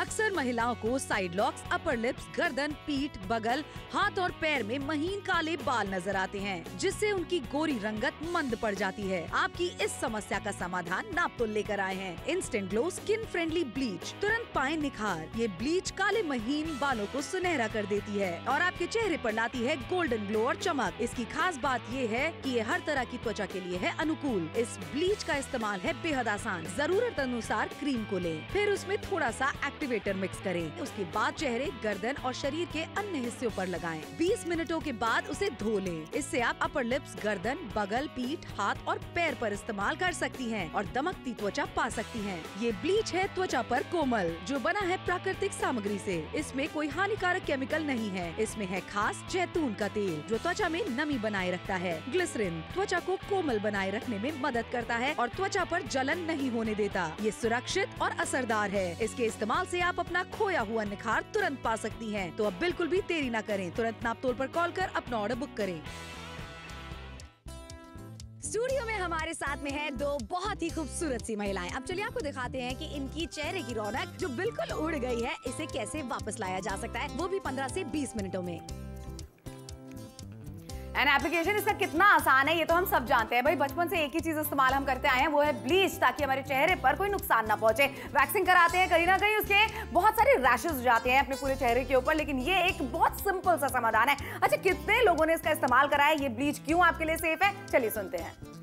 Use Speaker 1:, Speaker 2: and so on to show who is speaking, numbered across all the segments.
Speaker 1: अक्सर महिलाओं को साइड लॉक्स, अपर लिप्स, गर्दन, पीठ, बगल, हाथ और पैर में महीन काले बाल नजर आते हैं, जिससे उनकी गोरी रंगत मंद पड़ जाती है। आपकी इस समस्या का समाधान नापतोल लेकर आए हैं। Instant glow skin friendly bleach, तुरंत पाए निखार। ये ब्लीच काले महीन बालों को सुनहरा कर देती है और आपके चेहरे पर लाती है गोल्डन ग्लो और चमक। इसकी खास बात ये है कि ये हर तरह की त्वचा के लिए है अनुकूल। इस ब्लीच का इस्तेमाल है बेहद आसान। जरूरत अनुसार क्रीम को लें, फिर उसमें थोड़ा सा एक्टिवेटर मिक्स करें। उसके बाद चेहरे, गर्दन और शरीर के अन्य हिस्सों पर लगाएं। 20 मिनटों के बाद उसे धो लें। इससे आप अपर लिप्स, गर्दन, बगल, पीठ, हाथ और पैर पर इस्तेमाल कर सकती हैं और दमकती त्वचा पा सकती हैं। ये ब्लीच है त्वचा पर कोमल, जो बना है प्राकृतिक सामग्री से। इसमें कोई हानिकारक केमिकल नहीं है। इसमें है खास जैतून का तेल, जो त्वचा में नमी बनाए रखता है। ग्लिसरीन त्वचा को कोमल बनाए रखने में मदद करता है और त्वचा पर जलन नहीं होने देता। ये सुरक्षित और असरदार है। इसके इस्तेमाल से आप अपना खोया हुआ निखार तुरंत पा सकती हैं। तो अब बिल्कुल भी देरी न करें, तुरंत नापतोल पर कॉल कर अपना ऑर्डर बुक करें।
Speaker 2: स्टूडियो में हमारे साथ में है दो बहुत ही खूबसूरत सी महिलाएं। अब चलिए आपको दिखाते हैं कि इनकी चेहरे की रौनक जो बिल्कुल उड़ गई है, इसे कैसे वापस लाया जा सकता है, वो भी 15 से 20 मिनटों में।
Speaker 3: एंड एप्लीकेशन इसका कितना आसान है ये तो हम सब जानते हैं भाई। बचपन से एक ही चीज इस्तेमाल हम करते आए हैं, वो है ब्लीच, ताकि हमारे चेहरे पर कोई नुकसान ना पहुंचे। वैक्सिंग कराते हैं, कहीं ना कहीं उसके बहुत सारे रैशेस हो जाते हैं अपने पूरे चेहरे के ऊपर, लेकिन ये एक बहुत सिंपल सा समाधान है। अच्छा, कितने लोगों ने इसका इस्तेमाल करा है, ये ब्लीच क्यों आपके लिए सेफ है, चलिए सुनते हैं।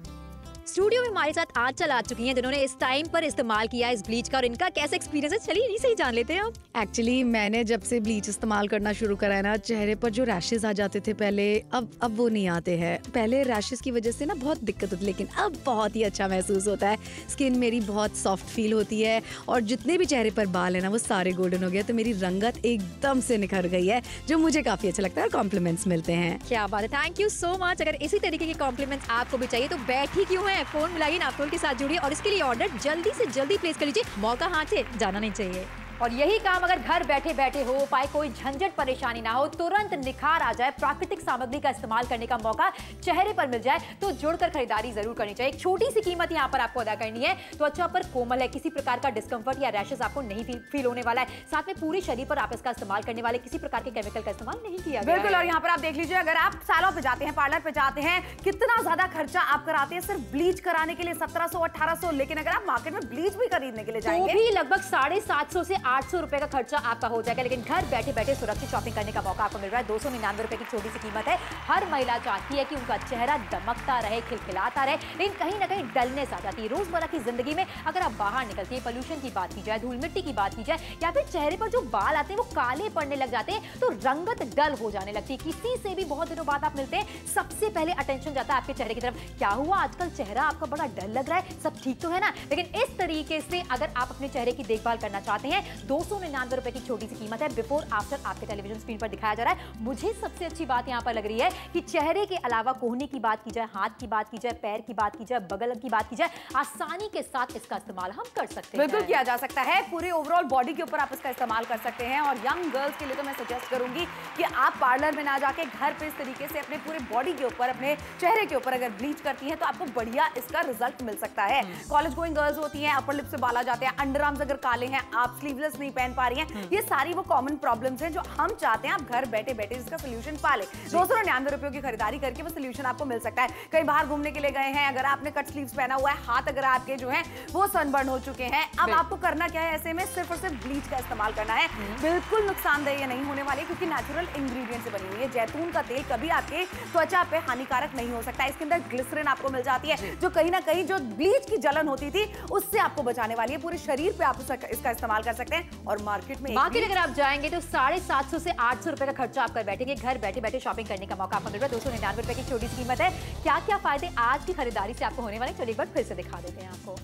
Speaker 2: स्टूडियो में हमारे साथ आंचल आ चुकी हैं, जिन्होंने इस टाइम पर इस्तेमाल किया इस ब्लीच का, और इनका कैसा एक्सपीरियंस है, चलिए इन्हीं से ही जान लेते हैं।
Speaker 4: एक्चुअली मैंने जब से ब्लीच इस्तेमाल करना शुरू करा है ना, चेहरे पर जो रैशेस आ जाते थे पहले, अब वो नहीं आते हैं। पहले रैशेस की वजह से ना बहुत दिक्कत होती, लेकिन अब बहुत ही अच्छा महसूस होता है। स्किन मेरी बहुत सॉफ्ट फील होती है और जितने भी चेहरे पर बाल है ना, वो सारे गोल्डन हो गए। तो मेरी रंगत एकदम से निखर गई है, जो मुझे काफी अच्छा लगता है और कॉम्प्लीमेंट्स मिलते हैं।
Speaker 2: क्या बात है, थैंक यू सो मच। अगर इसी तरीके के कॉम्प्लीमेंट्स आपको भी चाहिए तो बैठी क्यों है, फोन मिलाइए, नापतोल के साथ जुड़िए और इसके लिए ऑर्डर जल्दी से जल्दी प्लेस कर लीजिए। मौका हाथ से जाना नहीं चाहिए।
Speaker 5: और यही काम अगर घर बैठे बैठे हो पाए, कोई झंझट परेशानी ना हो, तुरंत निखार आ जाए, प्राकृतिक सामग्री का इस्तेमाल करने का मौका चेहरे पर मिल जाए, तो जुड़कर खरीदारी जरूर करनी चाहिए। एक छोटी सी कीमत यहाँ पर आपको अदा करनी है। त्वचा पर कोमल है, किसी प्रकार का डिस्कम्फर्ट या रैशेस आपको नहीं फील होने वाला है। साथ में पूरे शरीर पर आप इसका इस्तेमाल करने वाले किसी प्रकार के केमिकल का इस्तेमाल नहीं किया गया।
Speaker 3: बिल्कुल, और यहाँ पर आप देख लीजिए, अगर आप सैलून पे जाते हैं, पार्लर पे जाते हैं, कितना ज्यादा खर्चा आप कराते हैं सिर्फ ब्लीच कराने के लिए, 1700-1800। लेकिन अगर आप मार्केट में ब्लीच भी खरीदने के लिए जाएंगे
Speaker 5: तो भी लगभग 750 से 800 रुपए का खर्चा आपका हो जाएगा। लेकिन घर बैठे बैठे सुरक्षित शॉपिंग करने का मौका आपको मिल रहा है। 299 रुपए की छोटी सी कीमत है। हर महिला चाहती है कि उनका चेहरा दमकता रहे, खिलखिलाता रहे, लेकिन कहीं ना कहीं डलनेस आ जाती है रोजमर्रा की जिंदगी में। अगर आप बाहर निकलती है, पोल्यूशन की बात की जाए, धूल मिट्टी की बात की जाए, या फिर चेहरे पर जो बाल आते हैं वो काले पड़ने लग जाते हैं, तो रंगत डल हो जाने लगती है। किसी से भी बहुत दिनों बाद आप मिलते हैं, सबसे पहले अटेंशन जाता है आपके चेहरे की तरफ। क्या हुआ, आजकल चेहरा आपका बड़ा डल लग रहा है, सब ठीक तो है ना। लेकिन इस तरीके से अगर आप अपने चेहरे की देखभाल करना चाहते हैं, 299 रुपए की छोटी सी कीमत है। बिफोर आफ्टर आपके टेलीविजन स्क्रीन पर दिखाया जा रहा है। मुझे सबसे अच्छी बात यहां पर लग रही है कि चेहरे के अलावा कोहनी की बात की जाए, हाथ की बात की जाए, पैर की बात की जाए, बगल की बात की जाए, आसानी के साथ इसका इस्तेमाल हम कर सकते हैं।
Speaker 3: बिल्कुल किया जा सकता है। पूरे ओवरऑल बॉडी के ऊपर आप इसका इस्तेमाल कर सकते हैं। और यंग गर्ल्स के लिए तो मैं सजेस्ट करूंगी कि आप पार्लर में ना जाके घर पे इस तरीके से अपने पूरे बॉडी के ऊपर, अपने चेहरे के ऊपर अगर ब्लीच करती हैं, तो आपको बढ़िया इसका रिजल्ट मिल सकता है। कॉलेज गोइंग गर्ल्स होती हैं, अपर लिप से बाल आ जाते हैं, अंडर आर्म्स अगर काले हैं, आप स्लीवलेस नहीं पहन पा रही हैं, ये सारी वो कॉमन प्रॉब्लम्स हैं जो हम चाहते हैं आप घर बैठे बैठे इसका सोल्यूशन पा ले। 299 रुपयों की खरीदारी करके वो सोल्यूशन आपको मिल सकता है। कहीं बाहर घूमने के लिए गए हैं, अगर आपने कट स्लीव्स पहना हुआ है, हाथ अगर आपके जो है वो सनबर्न हो चुके हैं, अब आपको करना क्या है, ऐसे में सिर्फ और सिर्फ ब्लीच का इस्तेमाल करना है। बिल्कुल नुकसानदेह नहीं होने वाली, क्योंकि नेचुरल इंग्रेडिएंट से बनी हुई है। जैतून का तेल कभी आपके त्वचा पे हानिकारक नहीं हो सकता। इसके अंदर ग्लिसरीन आपको मिल जाती है, जो कहीं ना कहीं जो ब्लीच की जलन होती थी उससे आपको बचाने वाली है। पूरे शरीर पे आप इसका इस्तेमाल कर सकते हैं। और मार्केट में
Speaker 5: अगर आप जाएंगे तो 750 से 800 रुपए का खर्चा आप कर बैठेंगे। घर बैठे बैठे शॉपिंग करने का मौका आपको मिल रहा है। 299 रुपए की छोटी सी कीमत है। क्या क्या फायदे आज की खरीदारी से आपको होने वाले, चलिए एक बार फिर से दिखा देते हैं आपको।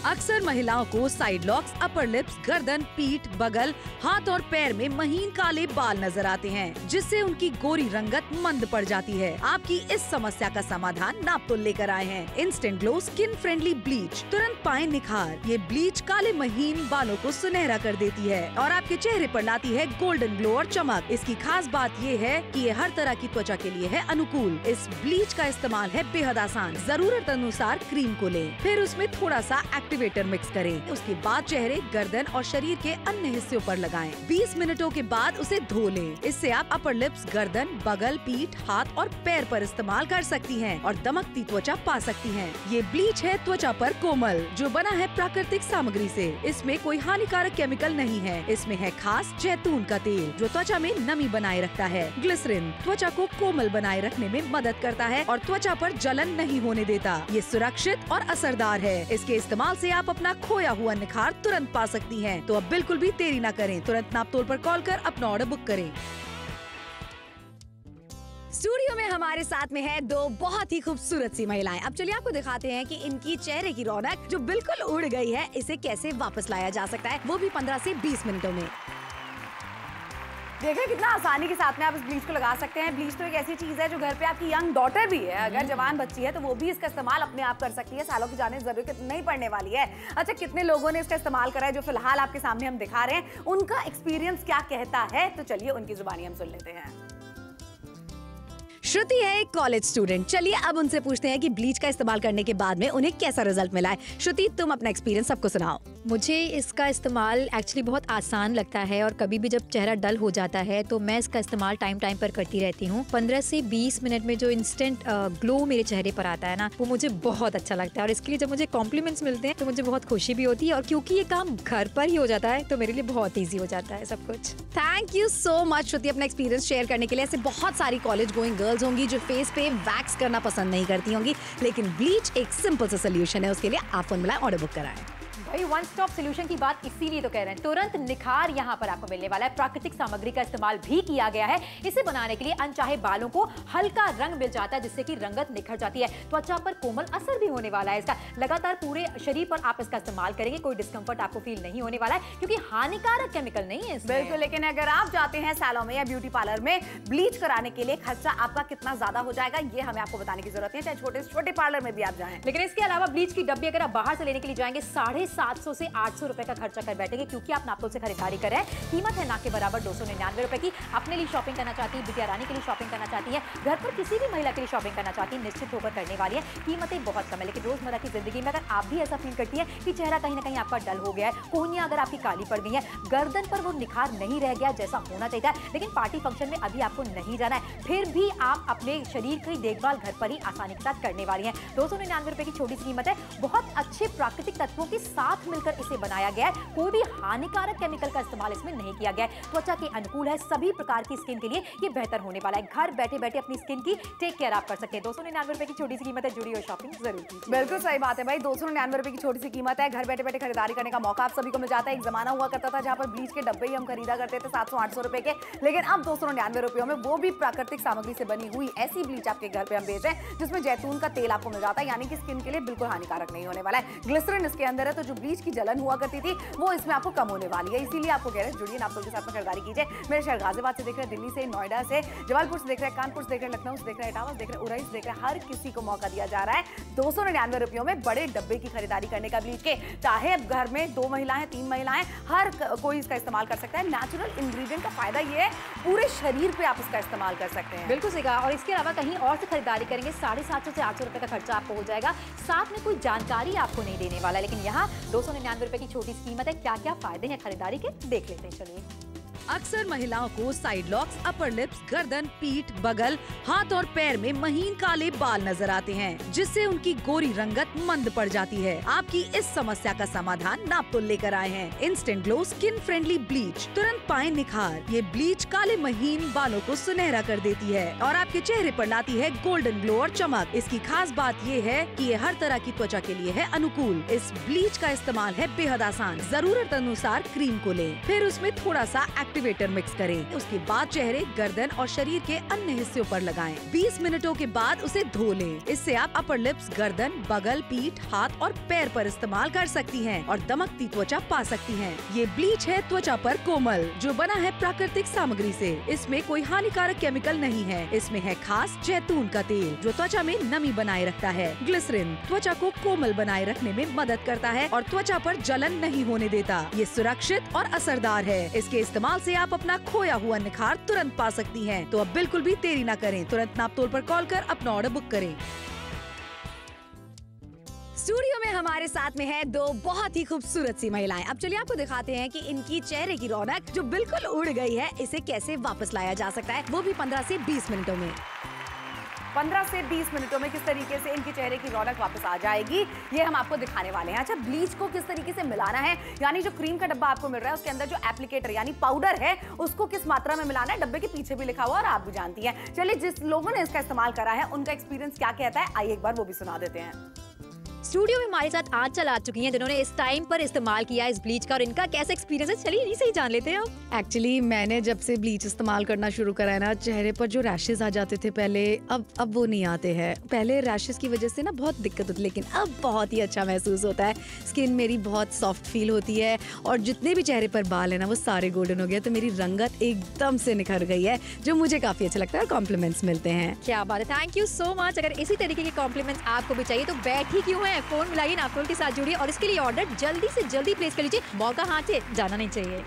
Speaker 1: अक्सर महिलाओं को साइड लॉक्स, अपर लिप्स, गर्दन, पीठ, बगल, हाथ और पैर में महीन काले बाल नजर आते हैं, जिससे उनकी गोरी रंगत मंद पड़ जाती है। आपकी इस समस्या का समाधान नापतोल लेकर आए हैं। Instant glow skin friendly bleach, तुरंत पाए निखार। ये ब्लीच काले महीन बालों को सुनहरा कर देती है और आपके चेहरे पर लाती है गोल्डन ग्लो और चमक। इसकी खास बात ये है कि ये हर तरह की त्वचा के लिए है अनुकूल। इस ब्लीच का इस्तेमाल है बेहद आसान। जरूरत अनुसार क्रीम को लें, फिर उसमें थोड़ा सा एक्टिवेटर मिक्स करें। उसके बाद चेहरे, गर्दन और शरीर के अन्य हिस्सों पर लगाएं। 20 मिनटों के बाद उसे धो लें। इससे आप अपर लिप्स, गर्दन, बगल, पीठ, हाथ और पैर पर इस्तेमाल कर सकती हैं और दमकती त्वचा पा सकती हैं। ये ब्लीच है त्वचा पर कोमल, जो बना है प्राकृतिक सामग्री से। इसमें कोई हानिकारक केमिकल नहीं है। इसमें है खास जैतून का तेल, जो त्वचा में नमी बनाए रखता है। ग्लिसरीन त्वचा को कोमल बनाए रखने में मदद करता है और त्वचा पर जलन नहीं होने देता। ये सुरक्षित और असरदार है। इसके इस्तेमाल से आप अपना खोया हुआ निखार तुरंत पा सकती हैं। तो अब बिल्कुल भी देरी न करें, तुरंत नापतोल पर कॉल कर अपना ऑर्डर बुक करें।
Speaker 2: स्टूडियो में हमारे साथ में है दो बहुत ही खूबसूरत सी महिलाएं। अब चलिए आपको दिखाते हैं कि इनकी चेहरे की रौनक जो बिल्कुल उड़ गई है, इसे कैसे वापस लाया जा सकता है, वो भी 15 से 20 मिनटों में।
Speaker 3: देखिए कितना आसानी के साथ में आप इस ब्लीच को लगा सकते हैं। ब्लीच तो एक ऐसी चीज है जो घर पे आपकी यंग डॉटर भी है, अगर जवान बच्ची है तो वो भी इसका इस्तेमाल अपने आप कर सकती है। सालों की जाने जरूरत नहीं पड़ने वाली है। अच्छा, कितने लोगों ने इसका इस्तेमाल करा है जो फिलहाल आपके सामने हम दिखा रहे हैं, उनका एक्सपीरियंस क्या कहता है, तो चलिए उनकी जुबानी हम सुन लेते हैं।
Speaker 2: श्रुति है एक कॉलेज स्टूडेंट। चलिए अब उनसे पूछते हैं कि ब्लीच का इस्तेमाल करने के बाद में उन्हें कैसा रिजल्ट मिला है। श्रुति, तुम अपना एक्सपीरियंस सबको सुनाओ।
Speaker 5: मुझे इसका इस्तेमाल एक्चुअली बहुत आसान लगता है और कभी भी जब चेहरा डल हो जाता है तो मैं इसका इस्तेमाल टाइम टाइम पर करती रहती हूँ। 15 से 20 मिनट में जो इंस्टेंट ग्लो मेरे चेहरे पर आता है ना, वो मुझे बहुत अच्छा लगता है और इसके लिए जब मुझे कॉम्प्लीमेंट्स मिलते हैं तो मुझे बहुत खुशी भी होती है। और क्योंकि ये काम घर पर ही हो जाता है तो मेरे लिए बहुत ईजी हो जाता है सब कुछ।
Speaker 2: थैंक यू सो मच श्रुति अपना एक्सपीरियंस शेयर करने के लिए। ऐसे बहुत सारी कॉलेज गोइंग गर्ल्स होंगी जो फेस पे वैक्स करना पसंद नहीं करती होंगी, लेकिन ब्लीच एक सिंपल सा सोल्यूशन है। उसके लिए आप फोन मिलाएं, ऑर्डर बुक कराएं।
Speaker 5: भाई वन स्टॉप सोल्यूशन की बात इसीलिए तो कह रहे हैं। तुरंत निखार यहाँ पर आपको मिलने वाला है। प्राकृतिक सामग्री का इस्तेमाल भी किया गया है। इसे बनाने के लिए अनचाहे बालों को हल्का रंग मिल जाता है, जिससे कि रंगत निखर जाती है। त्वचा पर कोमल असर भी होने वाला है इसका। लगातार पूरे शरीर पर आप इसका इस्तेमाल करेंगे, कोई डिस्कम्फर्ट आपको फील नहीं होने वाला है, क्योंकि हानिकारक केमिकल नहीं है इसमें।
Speaker 3: बिल्कुल, लेकिन अगर आप जाते हैं सैलून में या ब्यूटी पार्लर में ब्लीच कराने के लिए, खर्चा आपका कितना ज्यादा हो जाएगा ये हमें आपको बताने की जरूरत है, चाहे छोटे छोटे पार्लर में भी आप जाएं।
Speaker 5: लेकिन इसके अलावा ब्लीच की डब्बी अगर आप बाहर से लेने के लिए जाएंगे 750 से 800 रुपए का खर्चा कर बैठेंगे, क्योंकि आप नापतोल से खरीदारी कर रहे हैं। कीमत है ना के बराबर 299 रुपए की। अपने लिए शॉपिंग करना चाहती है, बिटिया रानी के लिए शॉपिंग करना चाहती है, घर पर किसी भी महिला के लिए शॉपिंग करना चाहती है, निश्चित होकर करने वाली है। कीमतें बहुत कम है, लेकिन रोजमर्रा की जिंदगी में अगर आप भी ऐसा फील करती है कि चेहरा कहीं ना कहीं आपका डल हो गया है, कोहनियां अगर आपकी काली पड़ गई है, गर्दन पर वो निखार नहीं रह गया जैसा होना चाहिए था, लेकिन पार्टी फंक्शन में अभी आपको नहीं जाना है, फिर भी आप अपने शरीर की देखभाल घर पर ही आसानी के साथ करने वाली है। 299 रुपए की छोटी सी कीमत है। बहुत अच्छे प्राकृतिक तत्वों के साथ मिलकर इसे बनाया गया है। कोई भी हानिकारक केमिकल का इस्तेमाल इसमें नहीं किया गया है। त्वचा के अनुकूल है, सभी प्रकार की स्किन के लिए ये बेहतर होने वाला है। घर बैठे बैठे अपनी स्किन की टेक केयर आप कर सकते हैं। 299 रुपए की छोटी सी कीमत है। जुड़ी और शॉपिंग जरूर कीजिए।
Speaker 3: बिल्कुल सही बात है भाई, 299 रुपए की छोटी सी कीमत है। घर बैठे बैठे खरीदारी करने का मौका आप सभी को मिल जाता है। एक जमाना हुआ करता था जहां पर ब्लीच के डब्बे ही हम खरीदा करते थे 700-800 रुपए के, लेकिन अब 299 रुपयों में वो भी प्राकृतिक सामग्री से बनी हुई ऐसी ब्लीच आपके घर पे हम बेच रहे हैं, जिसमें जैतून का तेल आपको मिल जाता है, यानी कि स्किन के लिए बिल्कुल हानिकारक नहीं होने वाला है। ग्लिसरीन इसके अंदर है, तो जो ब्लीच की जलन हुआ करती थी वो इसमें आपको कम होने वाली है। इसीलिए आपको कह रहे हैं जुड़िए, नापतोल के साथ में खरीदारी कीजिए। मेरे शहर गाजियाबाद से देख रहे हैं, दिल्ली से, नोएडा से, जबलपुर से देख रहे हैं, कानपुर से देख रहे हैं, लखनऊ से देख रहे हैं, इटावा से देख रहे हैं, उरई से देख रहे हैं, हर किसी को मौका दिया जा रहा है 299 रुपयों में बड़े डब्बे की खरीदारी करने का ब्लीच के। चाहे घर में 2 महिलाएं 3 महिलाएं, हर कोई इसका इस्तेमाल कर सकता है। नेचुरल इंग्रेडिएंट का फायदा ये है, पूरे शरीर पे आप इसका इस्तेमाल कर सकते हैं।
Speaker 5: बिल्कुल सही कहा। और इसके अलावा कहीं और से खरीदारी करेंगे 750 से 800 रुपए का खर्चा आपको हो जाएगा, साथ में कोई जानकारी आपको नहीं देने वाला। लेकिन यहाँ 299 रुपए की छोटी सी कीमत है। क्या क्या फायदे हैं खरीदारी के, देख लेते हैं। चलिए,
Speaker 1: अक्सर महिलाओं को साइड लॉक्स, अपर लिप्स, गर्दन, पीठ, बगल, हाथ और पैर में महीन काले बाल नजर आते हैं, जिससे उनकी गोरी रंगत मंद पड़ जाती है। आपकी इस समस्या का समाधान नापतोल लेकर आए हैं। Instant glow skin friendly bleach, तुरंत पाए निखार। ये ब्लीच काले महीन बालों को सुनहरा कर देती है और आपके चेहरे पर लाती है गोल्डन ग्लो और चमक। इसकी खास बात ये है कि ये हर तरह की त्वचा के लिए है अनुकूल। इस ब्लीच का इस्तेमाल है बेहद आसान। जरूरत अनुसार क्रीम को लें, फिर उसमें थोड़ा सा एक्टिवेटर मिक्स करें। उसके बाद चेहरे, गर्दन और शरीर के अन्य हिस्सों पर लगाएं। 20 मिनटों के बाद उसे धो लें। इससे आप अपर लिप्स, गर्दन, बगल, पीठ, हाथ और पैर पर इस्तेमाल कर सकती हैं और दमकती त्वचा पा सकती हैं। ये ब्लीच है त्वचा पर कोमल, जो बना है प्राकृतिक सामग्री से। इसमें कोई हानिकारक केमिकल नहीं है। इसमें है खास जैतून का तेल, जो त्वचा में नमी बनाए रखता है। ग्लिसरीन त्वचा को कोमल बनाए रखने में मदद करता है और त्वचा पर जलन नहीं होने देता। ये सुरक्षित और असरदार है। इसके इस्तेमाल से आप अपना खोया हुआ निखार तुरंत पा सकती हैं। तो अब बिल्कुल भी देरी न करें, तुरंत नापतोल पर कॉल कर अपना ऑर्डर बुक करें।
Speaker 2: स्टूडियो में हमारे साथ में है दो बहुत ही खूबसूरत सी महिलाएं। अब चलिए आपको दिखाते हैं कि इनकी चेहरे की रौनक जो बिल्कुल उड़ गई है, इसे कैसे वापस लाया जा सकता है, वो भी 15 से 20 मिनटों में।
Speaker 3: 15 से 20 मिनटों में किस तरीके से इनके चेहरे की रौनक वापस आ जाएगी, ये हम आपको दिखाने वाले हैं। अच्छा, ब्लीच को किस तरीके से मिलाना है, यानी जो क्रीम का डब्बा आपको मिल रहा है उसके अंदर जो एप्लीकेटर यानी पाउडर है उसको किस मात्रा में मिलाना है, डब्बे के पीछे भी लिखा हुआ और आप भी जानती हैं। चलिए, जिस लोगों ने इसका इस्तेमाल करा है उनका एक्सपीरियंस क्या कहता है, आइए एक बार वो भी सुना देते हैं।
Speaker 5: स्टूडियो में हमारे साथ आज चला चुकी हैं जिन्होंने इस टाइम पर इस्तेमाल किया इस ब्लीच का, और इनका कैसा एक्सपीरियंस है, चलिए इन्हीं से ही जान लेते हैं।
Speaker 4: एक्चुअली मैंने जब से ब्लीच इस्तेमाल करना शुरू करा है ना, चेहरे पर जो रैशेज आ जाते थे पहले, अब वो नहीं आते हैं। पहले रैशेज की वजह से ना बहुत दिक्कत होती, लेकिन अब बहुत ही अच्छा महसूस होता है। स्किन मेरी बहुत सॉफ्ट फील होती है और जितने भी चेहरे पर बाल है ना वो सारे गोल्डन हो गए, तो मेरी रंगत एकदम से निखर गई है, जो मुझे काफी अच्छा लगता है और कॉम्प्लीमेंट्स मिलते हैं।
Speaker 5: क्या बात है, थैंक यू सो मच। अगर इसी तरीके के कॉम्प्लीमेंट्स आपको भी चाहिए तो बैठी क्यों है, फोन मिलाइए नापतोल के साथ जुड़िए और इसके लिए ऑर्डर जल्दी से जल्दी प्लेस कर लीजिए, मौका हाथ से जाना नहीं चाहिए।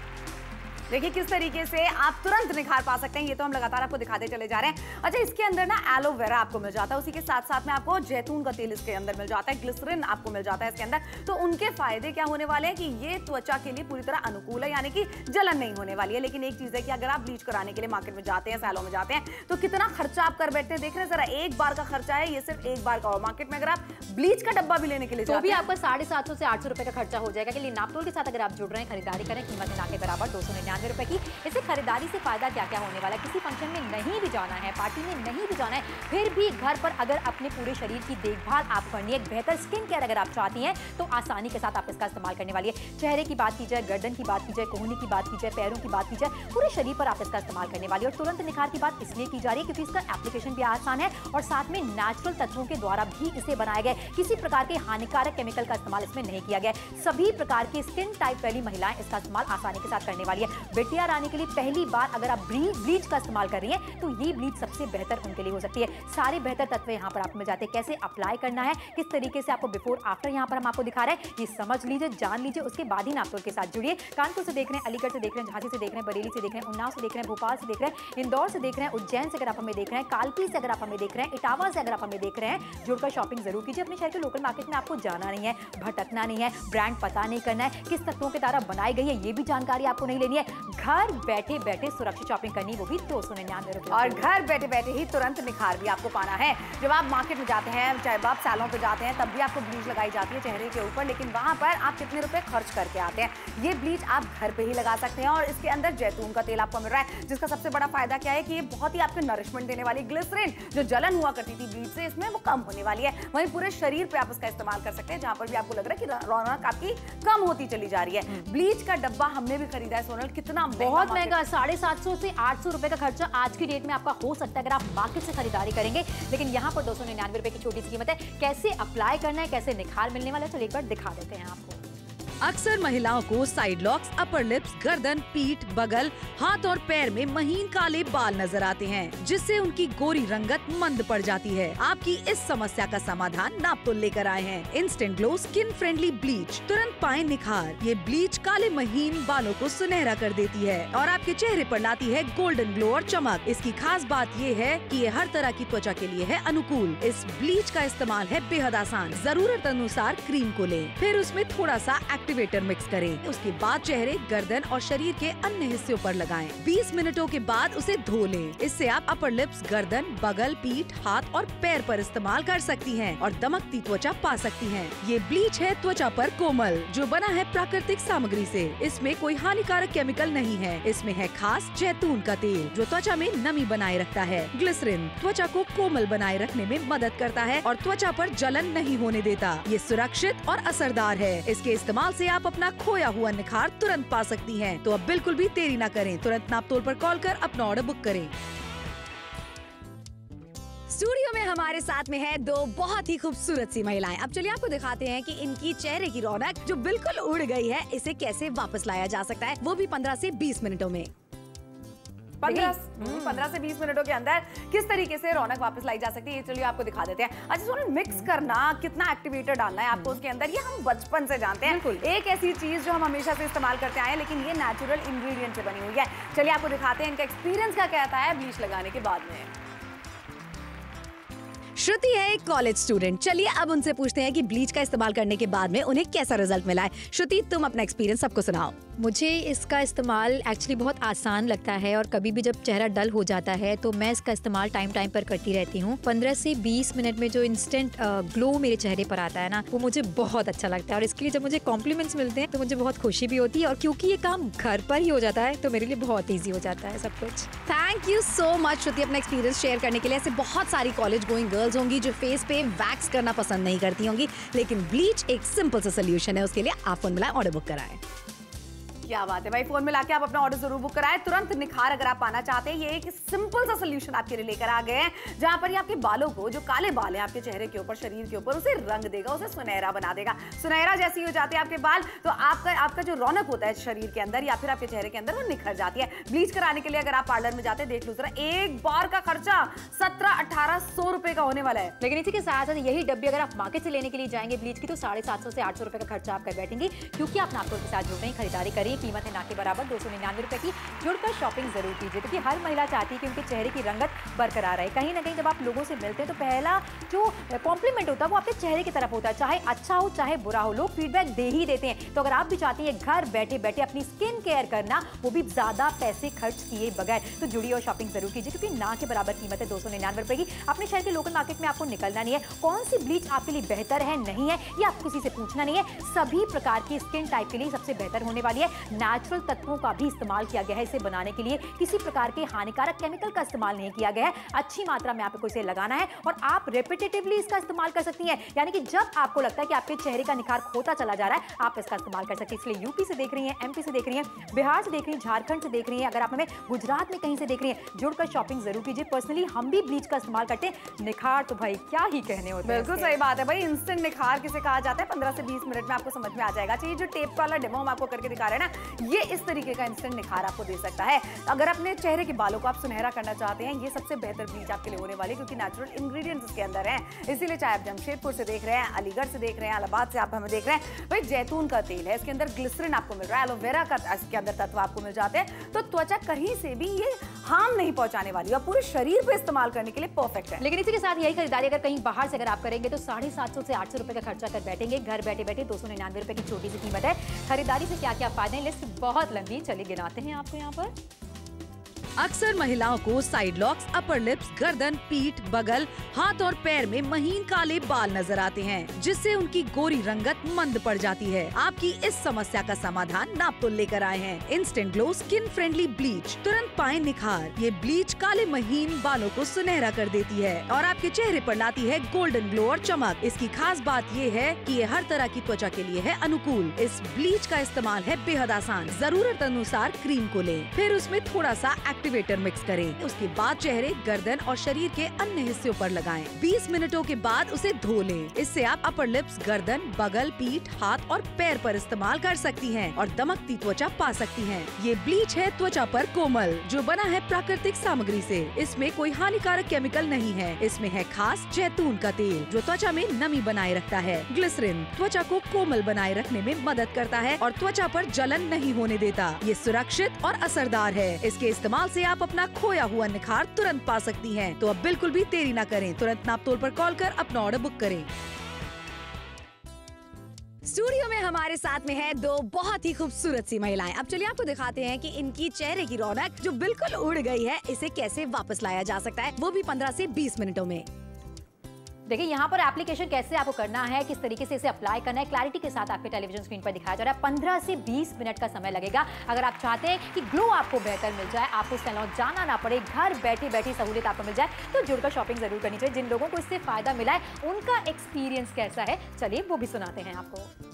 Speaker 3: देखिए किस तरीके से आप तुरंत निखार पा सकते हैं, ये तो हम लगातार आपको दिखाते चले जा रहे हैं। अच्छा, इसके अंदर ना एलोवेरा आपको मिल जाता है, उसी के साथ साथ में आपको जैतून का तेल इसके अंदर मिल जाता है, ग्लिसरीन आपको मिल जाता है इसके अंदर। तो उनके फायदे क्या होने वाले हैं कि ये त्वचा के लिए पूरी तरह अनुकूल है, यानी कि जलन नहीं होने वाली है। लेकिन एक चीज है कि अगर आप ब्लीच कराने के लिए मार्केट में जाते हैं, सैलून में जाते हैं, तो कितना खर्चा आप कर बैठते हैं, देख रहे हैं जरा, एक बार का खर्चा है, ये सिर्फ एक बार का। और मार्केट में अगर आप ब्लीच का डब्बा भी लेने के लिए
Speaker 5: तो
Speaker 3: जाते
Speaker 5: भी
Speaker 3: हैं
Speaker 5: आपका 750 से 800 रुपए का खर्चा हो जाएगा। लिए नापतोल के साथ अगर आप जुड़ रहे हैं, खरीदारी करें, कीमत ना के बराबर 299 रुपए की। इसे खरीदारी से फायदा क्या क्या होने वाला है, किसी फंक्शन में नहीं भी जाना है, पार्टी में नहीं भी जाना है, फिर भी घर पर अगर अपने पूरे शरीर की देखभाल आप करनी है, बेहतर स्किन केयर अगर आप चाहती हैं, तो आसानी के साथ आप इसका इस्तेमाल करने वाली है। चेहरे की बात की जाए, गर्दन की बात की जाए, कोहनी की बात की जाए, पैरों की बात की जाए, पूरे शरीर पर आप इसका इस्तेमाल करने वाली है। और तुरंत निखार की बात इसलिए की जा रही है क्योंकि इसका एप्लीकेशन भी आसान है और साथ में नेचुरल तत्वों के द्वारा भी इसे बनाया गया है। किसी प्रकार के हानिकारक केमिकल का इस्तेमाल इसमें नहीं किया गया है। सभी प्रकार की स्किन टाइप वाली महिलाएं इसका इस्तेमाल आसानी के साथ करने वाली है। बेटियां आने के लिए पहली बार अगर आप ब्लीच का इस्तेमाल कर रही हैं तो ये ब्लीच सबसे बेहतर उनके लिए हो सकती है। सारे बेहतर तत्व यहाँ पर आपको मिल जाते हैं, कैसे अप्लाई करना है, किस तरीके से आपको बिफोर आफ्टर यहाँ पर हम आपको दिखा रहे हैं, ये समझ लीजिए, जान लीजिए, उसके बाद ही नापतोल के साथ जुड़िए। कानपुर से देख रहे हैं, अलीगढ़ से देख रहे हैं, झांसी से देख रहे हैं, बरेली से देख रहे हैं, उन्नाव से देख रहे हैं, भोपाल से देख रहे हैं, इंदौर से देख रहे हैं, उज्जैन से अगर आप हमें देख रहे हैं, कालपी से अगर आप हमें देख रहे हैं, इटावा से अगर आप हमें देख रहे हैं, जुड़कर शॉपिंग जरूर कीजिए। अपने शहर के लोकल मार्केट में आपको जाना नहीं है, भटकना नहीं है, ब्रांड पता नहीं करना है, किस तत्वों के द्वारा बनाई गई है ये भी जानकारी आपको नहीं लेनी है। घर बैठे बैठे सुरक्षित शॉपिंग करनी, वो भी 299 रुपए।
Speaker 3: और घर बैठे बैठे ही तुरंत निखार भी आपको पाना है। जब आप मार्केट में जाते हैं, चाहे आप सैलून पे जाते हैं, तब भी आपको ब्लीच लगाई जाती है चेहरे के ऊपर, लेकिन वहां पर आप कितने रुपए खर्च करके आते हैं। ये ब्लीच आप घर पे ही लगा सकते हैं और इसके अंदर जैतून का तेल आपको मिल रहा है, जिसका सबसे बड़ा फायदा क्या है कि ये बहुत ही आपको नरिशमेंट देने वाली, ग्लिसरीन जो जलन हुआ करती थी ब्लीच से, इसमें वो कम होने वाली है। वहीं पूरे शरीर पे आप इसका इस्तेमाल कर सकते हैं, जहां पर भी आपको लग रहा है कि रौनक आपकी कम होती चली जा रही है। ब्लीच का डब्बा हमने भी खरीदा है सोनल, कितना
Speaker 5: बहुत महंगा, 750 से 800 रुपए का खर्चा आज की डेट में आपका हो सकता है अगर आप मार्केट से खरीदारी करेंगे, लेकिन यहाँ पर 299 रुपए की छोटी सी कीमत है। कैसे अप्लाई करना है, कैसे निखार मिलने वाला है, चलिए एक बार दिखा देते हैं आपको।
Speaker 1: अक्सर महिलाओं को साइड लॉक्स, अपर लिप्स, गर्दन, पीठ, बगल, हाथ और पैर में महीन काले बाल नजर आते हैं, जिससे उनकी गोरी रंगत मंद पड़ जाती है। आपकी इस समस्या का समाधान नापतोल लेकर आए हैं। Instant glow skin friendly bleach, तुरंत पाए निखार। ये ब्लीच काले महीन बालों को सुनहरा कर देती है और आपके चेहरे पर लाती है गोल्डन ग्लो और चमक। इसकी खास बात ये है कि ये हर तरह की त्वचा के लिए है अनुकूल। इस ब्लीच का इस्तेमाल है बेहद आसान। जरूरत अनुसार क्रीम को लें, फिर उसमें थोड़ा सा एक्टिवेटर मिक्स करें। उसके बाद चेहरे, गर्दन और शरीर के अन्य हिस्सों पर लगाएं। 20 मिनटों के बाद उसे धो लें। इससे आप अपर लिप्स, गर्दन, बगल, पीठ, हाथ और पैर पर इस्तेमाल कर सकती हैं और दमकती त्वचा पा सकती हैं। ये ब्लीच है त्वचा पर कोमल, जो बना है प्राकृतिक सामग्री से। इसमें कोई हानिकारक केमिकल नहीं है। इसमें है खास जैतून का तेल, जो त्वचा में नमी बनाए रखता है। ग्लिसरीन त्वचा को कोमल बनाए रखने में मदद करता है और त्वचा पर जलन नहीं होने देता। ये सुरक्षित और असरदार है। इसके इस्तेमाल से आप अपना खोया हुआ निखार तुरंत पा सकती हैं। तो अब बिल्कुल भी देरी न करें, तुरंत नापतोल पर कॉल कर अपना ऑर्डर बुक करें।
Speaker 2: स्टूडियो में हमारे साथ में है दो बहुत ही खूबसूरत सी महिलाएं। अब चलिए आपको दिखाते हैं कि इनकी चेहरे की रौनक जो बिल्कुल उड़ गई है, इसे कैसे वापस लाया जा सकता है, वो भी 15 से 20 मिनटों में।
Speaker 3: 15 से 20 मिनटों के अंदर किस तरीके से रौनक वापस लाई जा सकती है, ये चलिए आपको दिखा देते हैं। अच्छा सोनल, मिक्स करना, कितना एक्टिवेटर डालना है आपको उसके अंदर, ये हम बचपन से जानते हैं। एक ऐसी चीज जो हम हमेशा से इस्तेमाल करते आए हैं, लेकिन ये नेचुरल इंग्रेडिएंट से बनी हुई है। चलिए आपको दिखाते हैं इनका एक्सपीरियंस क्या कहता है ब्लीच लगाने के बाद में।
Speaker 2: श्रुति है एक कॉलेज स्टूडेंट। चलिए अब उनसे पूछते हैं कि ब्लीच का इस्तेमाल करने के बाद में उन्हें कैसा रिजल्ट मिला है। श्रुति, तुम अपना एक्सपीरियंस सबको सुनाओ।
Speaker 5: मुझे इसका इस्तेमाल एक्चुअली बहुत आसान लगता है और कभी भी जब चेहरा डल हो जाता है तो मैं इसका इस्तेमाल टाइम टाइम पर करती रहती हूँ। 15 से 20 मिनट में जो इंस्टेंट ग्लो मेरे चेहरे पर आता है ना, वो मुझे बहुत अच्छा लगता है और इसके लिए जब मुझे कॉम्प्लीमेंट्स मिलते हैं तो मुझे बहुत खुशी भी होती है और क्योंकि ये काम घर पर ही हो जाता है तो मेरे लिए बहुत ईजी हो जाता है सब कुछ।
Speaker 2: थैंक यू सो मच श्रुति अपना एक्सपीरियंस शेयर करने के लिए। ऐसे बहुत सारी कॉलेज गोइंग गर्ल्स होंगी जो फेस पे वैक्स करना पसंद नहीं करती होंगी, लेकिन ब्लीच एक सिंपल सा सोल्यूशन है। उसके लिए आप फोन मिलाएं, ऑर्डर बुक कराएं।
Speaker 3: क्या बात है भाई, फोन में लाके आप अपना ऑर्डर जरूर बुक कराएं। तुरंत निखार अगर आप पाना चाहते हैं, ये एक सिंपल सा सोल्यूशन आपके लिए लेकर आ गए हैं जहां पर ये आपके बालों को, जो काले बाल हैं आपके चेहरे के ऊपर, शरीर के ऊपर, उसे रंग देगा, उसे सुनहरा बना देगा। सुनहरा जैसे ही हो जाते हैं आपके बाल तो आपका जो रौनक होता है शरीर के अंदर या फिर आपके चेहरे के अंदर, वो निखर जाती है। ब्लीच कराने के लिए अगर आप पार्लर में जाते हैं, देख लो जरा, एक बार का खर्चा 1700-1800 रुपए का होने वाला है।
Speaker 5: लेकिन इसी के साथ साथ यही डब्बी अगर आप मार्केट से लेने के लिए जाएंगे ब्लीच की तो 750 से 800 रुपए का खर्चा आप कर बैठेंगे, क्योंकि आप नापतोल के साथ जुड़ रहे हैं, खरीदारी करिए, कीमत है ना के बराबर 299 रुपए की। जुड़कर शॉपिंग जरूर कीजिए, क्योंकि हर महिला चाहती है कि उनके चेहरे की रंगत बरकरार रहे। कहीं ना कहीं जब आप लोगों से मिलते हैं तो पहला जो कॉम्प्लीमेंट होता है वो आपके चेहरे की तरफ होता है, चाहे अच्छा हो चाहे बुरा हो, लोग फीडबैक दे ही देते हैं। तो अगर आप भी चाहती हैं घर बैठे बैठे अपनी स्किन केयर करना, वो भी ज्यादा पैसे खर्च किए बगैर, तो जुड़िए और शॉपिंग जरूर कीजिए, क्योंकि ना के बराबर कीमत है 299 रुपए की। अपने शहर के लोकल मार्केट में आपको निकलना नहीं है, कौन सी ब्लीच आपके लिए बेहतर है नहीं है ये आपको किसी से पूछना नहीं है। सभी प्रकार की स्किन टाइप के लिए सबसे बेहतर होने वाली है। नेचुरल तत्वों का भी इस्तेमाल किया गया है इसे बनाने के लिए, किसी प्रकार के हानिकारक केमिकल का इस्तेमाल नहीं किया गया है। अच्छी मात्रा में आपको इसे लगाना है और आप रेपिटेटिवली इसका इस्तेमाल कर सकती हैं, यानी कि जब आपको लगता है कि आपके चेहरे का निखार खोता चला जा रहा है, आप इसका इस्तेमाल कर सकते हैं। इसलिए यूपी से देख रही हैं, एमपी से देख रही हैं, बिहार से देख रही हैं, झारखंड से देख रही हैं, अगर आप हमें गुजरात में कहीं से देख रही हैं, जुड़कर शॉपिंग जरूर कीजिए। पर्सनली हम भी ब्लीच का इस्तेमाल करते हैं, निखार तो भाई क्या ही कहने होते हैं।
Speaker 3: बिल्कुल सही बात है भाई, इंस्टेंट निखार किसे कहा जाता है 15 से 20 मिनट में आपको समझ में आ जाएगा। चाहिए जो टेप वाला डेमो हम आपको करके दिखा रहे हैं ना, ये इस तरीके का इंस्टेंट निखार आपको दे सकता है। अगर अपने चेहरे के बालों को आप सुनहरा करना चाहते हैं, ये सबसे बेहतर ब्लीच आपके लिए होने वाली है, क्योंकि नेचुरल इंग्रेडिएंट्स इसके अंदर हैं। इसीलिए चाहे आप जमशेदपुर से देख रहे हैं, अलीगढ़ से देख रहे हैं, इलाहाबाद से आप हमें देख रहे हैं, भाई जैतून का तेल है, इसके अंदर ग्लिसरीन आपको मिल रहा है, एलोवेरा का इसके अंदर तत्व आपको मिल जाते हैं, तो त्वचा कहीं से भी ये हार्म नहीं पहुंचाने वाली और पूरे शरीर पे इस्तेमाल करने के लिए परफेक्ट है।
Speaker 5: लेकिन इसी के साथ यही खरीदारी अगर कहीं बाहर से अगर आप करेंगे तो 750 से 800 रुपए का खर्चा कर बैठेंगे, घर बैठे बैठे 299 रुपए की छोटी सी कीमत है। खरीदारी से क्या क्या फायदे हैं, लिस्ट बहुत लंबी, चलिए गिनाते हैं आपको यहाँ पर।
Speaker 1: अक्सर महिलाओं को साइड लॉक्स, अपर लिप्स, गर्दन, पीठ, बगल, हाथ और पैर में महीन काले बाल नजर आते हैं, जिससे उनकी गोरी रंगत मंद पड़ जाती है। आपकी इस समस्या का समाधान नापतोल लेकर आए हैं instant glow skin friendly bleach. तुरंत पाएं निखार। ये ब्लीच काले महीन बालों को सुनहरा कर देती है और आपके चेहरे पर लाती है गोल्डन ग्लो और चमक। इसकी खास बात ये है कि ये हर तरह की त्वचा के लिए है अनुकूल। इस ब्लीच का इस्तेमाल है बेहद आसान। जरूरत अनुसार क्रीम को लें, फिर उसमें थोड़ा सा एक्टिवेटर मिक्स करें। उसके बाद चेहरे, गर्दन और शरीर के अन्य हिस्सों पर लगाएं। 20 मिनटों के बाद उसे धो लें। इससे आप अपर लिप्स, गर्दन, बगल, पीठ, हाथ और पैर पर इस्तेमाल कर सकती हैं और दमकती त्वचा पा सकती हैं। ये ब्लीच है त्वचा पर कोमल, जो बना है प्राकृतिक सामग्री से। इसमें कोई हानिकारक केमिकल नहीं है। इसमें है खास जैतून का तेल, जो त्वचा में नमी बनाए रखता है। ग्लिसरीन त्वचा को कोमल बनाए रखने में मदद करता है और त्वचा पर जलन नहीं होने देता। ये सुरक्षित और असरदार है। इसके इस्तेमाल से आप अपना खोया हुआ निखार तुरंत पा सकती हैं। तो अब बिल्कुल भी देरी न करें, तुरंत नापतोल पर कॉल कर अपना ऑर्डर बुक करें।
Speaker 2: स्टूडियो में हमारे साथ में है दो बहुत ही खूबसूरत सी महिलाएं। अब चलिए आपको दिखाते हैं कि इनकी चेहरे की रौनक जो बिल्कुल उड़ गई है, इसे कैसे वापस लाया जा सकता है, वो भी 15 से 20 मिनटों में।
Speaker 5: देखिए यहाँ पर एप्लीकेशन कैसे आपको करना है, किस तरीके से इसे अप्लाई करना है, क्लैरिटी के साथ आपके टेलीविजन स्क्रीन पर दिखाया जा रहा है। 15 से 20 मिनट का समय लगेगा। अगर आप चाहते हैं कि ग्लो आपको बेहतर मिल जाए, आपको सैलून जाना ना पड़े, घर बैठे बैठे सहूलियत आपको मिल जाए, तो जुड़कर शॉपिंग जरूर करनी चाहिए। जिन लोगों को इससे फायदा मिला है उनका एक्सपीरियंस कैसा है, चलिए वो भी सुनाते हैं आपको।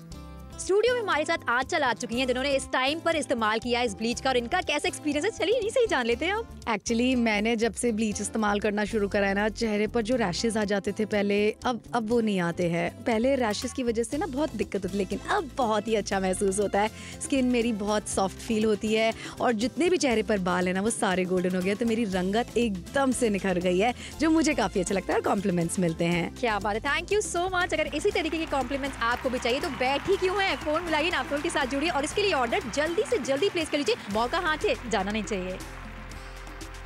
Speaker 5: स्टूडियो में हमारे साथ आंचल आ चुकी हैं, जिन्होंने इस टाइम पर इस्तेमाल किया इस ब्लीच का और इनका कैसा एक्सपीरियंस है, चलिए इन्हीं से ही जान लेते हैं। आप
Speaker 4: एक्चुअली मैंने जब से ब्लीच इस्तेमाल करना शुरू करा है ना, चेहरे पर जो रैशेज आ जाते थे पहले, अब वो नहीं आते हैं। पहले रैशेज की वजह से ना बहुत दिक्कत होती, लेकिन अब बहुत ही अच्छा महसूस होता है। स्किन मेरी बहुत सॉफ्ट फील होती है और जितने भी चेहरे पर बाल है ना, वो सारे गोल्डन हो गए। तो मेरी रंगत एकदम से निखर गई है, जो मुझे काफी अच्छा लगता है और कॉम्प्लीमेंट्स मिलते हैं।
Speaker 5: क्या बात है, थैंक यू सो मच। अगर इसी तरीके के कॉम्प्लीमेंट्स आपको भी चाहिए तो बैठी क्यों है, फोन मिलाइए नापतोल के साथ जुड़िए और इसके लिए ऑर्डर जल्दी से जल्दी प्लेस कर लीजिए। मौका हाथ से जाना नहीं चाहिए।